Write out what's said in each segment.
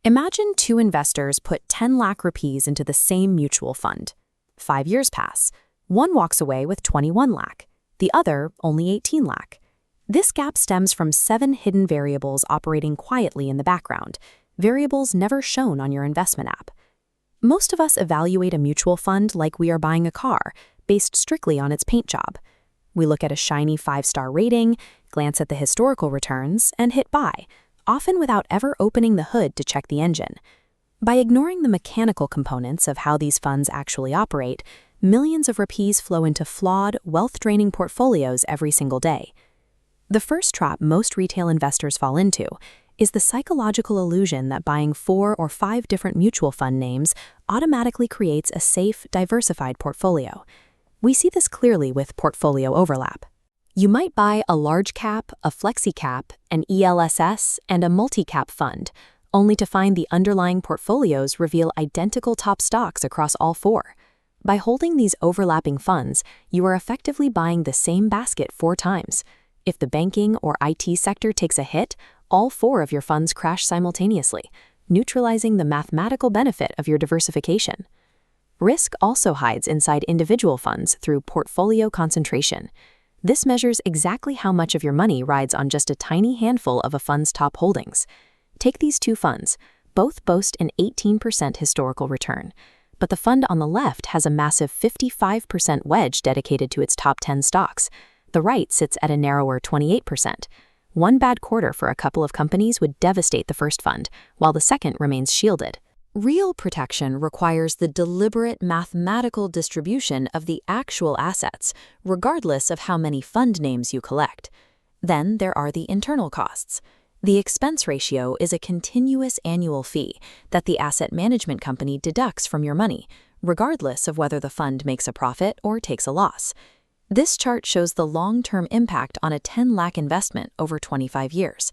Imagine two investors put 10 lakh rupees into the same mutual fund. 5 years pass. One walks away with 21 lakh, the other only 18 lakh. This gap stems from 7 hidden variables operating quietly in the background, variables never shown on your investment app. Most of us evaluate a mutual fund like we are buying a car, based strictly on its paint job. We look at a shiny 5-star rating, glance at the historical returns, and hit buy, often without ever opening the hood to check the engine. By ignoring the mechanical components of how these funds actually operate, millions of rupees flow into flawed, wealth-draining portfolios every single day. The first trap most retail investors fall into is the psychological illusion that buying 4 or 5 different mutual fund names automatically creates a safe, diversified portfolio. We see this clearly with portfolio overlap. You might buy a large cap, a flexi cap, an ELSS, and a multi-cap fund, only to find the underlying portfolios reveal identical top stocks across all 4. By holding these overlapping funds, you are effectively buying the same basket 4 times. If the banking or IT sector takes a hit, all 4 of your funds crash simultaneously, neutralizing the mathematical benefit of your diversification. Risk also hides inside individual funds through portfolio concentration. This measures exactly how much of your money rides on just a tiny handful of a fund's top holdings. Take these 2 funds. Both boast an 18% historical return. But the fund on the left has a massive 55% wedge dedicated to its top 10 stocks. The right sits at a narrower 28%. One bad quarter for a couple of companies would devastate the first fund, while the second remains shielded. Real protection requires the deliberate mathematical distribution of the actual assets, regardless of how many fund names you collect. Then there are the internal costs. The expense ratio is a continuous annual fee that the asset management company deducts from your money, regardless of whether the fund makes a profit or takes a loss. This chart shows the long-term impact on a 10 lakh investment over 25 years.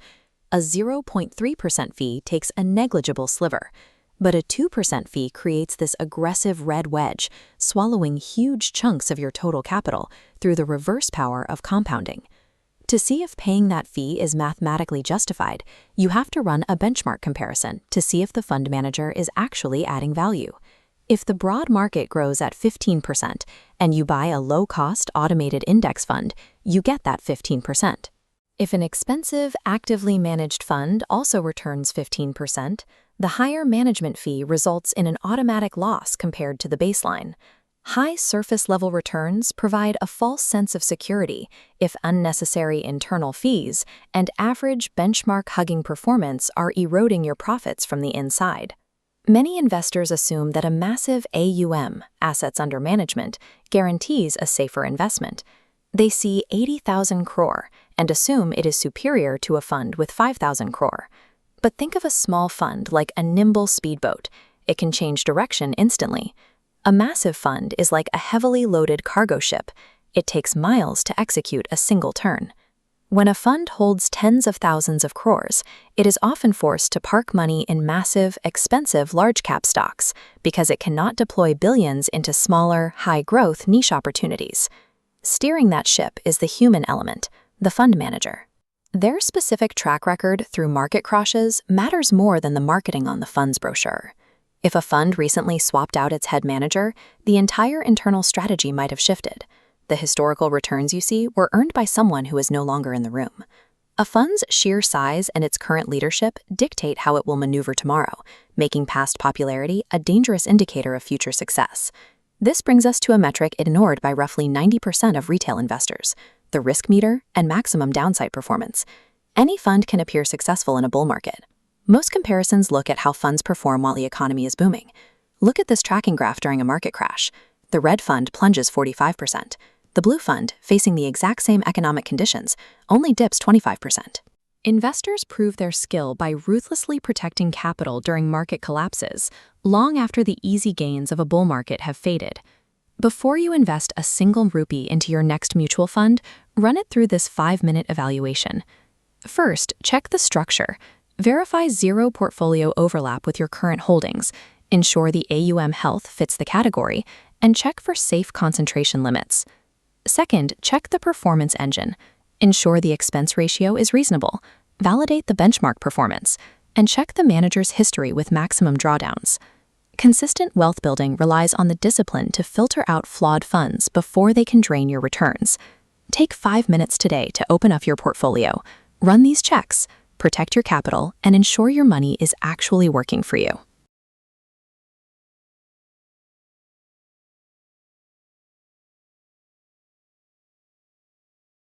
A 0.3% fee takes a negligible sliver, but a 2% fee creates this aggressive red wedge, swallowing huge chunks of your total capital through the reverse power of compounding. To see if paying that fee is mathematically justified, you have to run a benchmark comparison to see if the fund manager is actually adding value. If the broad market grows at 15% and you buy a low-cost automated index fund, you get that 15%. If an expensive, actively managed fund also returns 15%, the higher management fee results in an automatic loss compared to the baseline. High surface-level returns provide a false sense of security if unnecessary internal fees and average benchmark-hugging performance are eroding your profits from the inside. Many investors assume that a massive AUM, assets under management, guarantees a safer investment. They see 80,000 crore and assume it is superior to a fund with 5,000 crore. But think of a small fund like a nimble speedboat. It can change direction instantly. A massive fund is like a heavily loaded cargo ship. It takes miles to execute a single turn. When a fund holds tens of thousands of crores, it is often forced to park money in massive, expensive large-cap stocks because it cannot deploy billions into smaller, high-growth niche opportunities. Steering that ship is the human element, the fund manager. Their specific track record through market crashes matters more than the marketing on the fund's brochure. If a fund recently swapped out its head manager, the entire internal strategy might have shifted. The historical returns you see were earned by someone who is no longer in the room. A fund's sheer size and its current leadership dictate how it will maneuver tomorrow, making past popularity a dangerous indicator of future success. This brings us to a metric ignored by roughly 90% of retail investors: the risk meter and maximum downside performance. Any fund can appear successful in a bull market. Most comparisons look at how funds perform while the economy is booming. Look at this tracking graph during a market crash. The red fund plunges 45%. The blue fund, facing the exact same economic conditions, only dips 25%. Investors prove their skill by ruthlessly protecting capital during market collapses, long after the easy gains of a bull market have faded. Before you invest a single rupee into your next mutual fund, run it through this 5-minute evaluation. First, check the structure. Verify zero portfolio overlap with your current holdings, ensure the AUM health fits the category, and check for safe concentration limits. Second, check the performance engine. Ensure the expense ratio is reasonable. Validate the benchmark performance. And check the manager's history with maximum drawdowns. Consistent wealth building relies on the discipline to filter out flawed funds before they can drain your returns. Take 5 minutes today to open up your portfolio, run these checks, protect your capital, and ensure your money is actually working for you.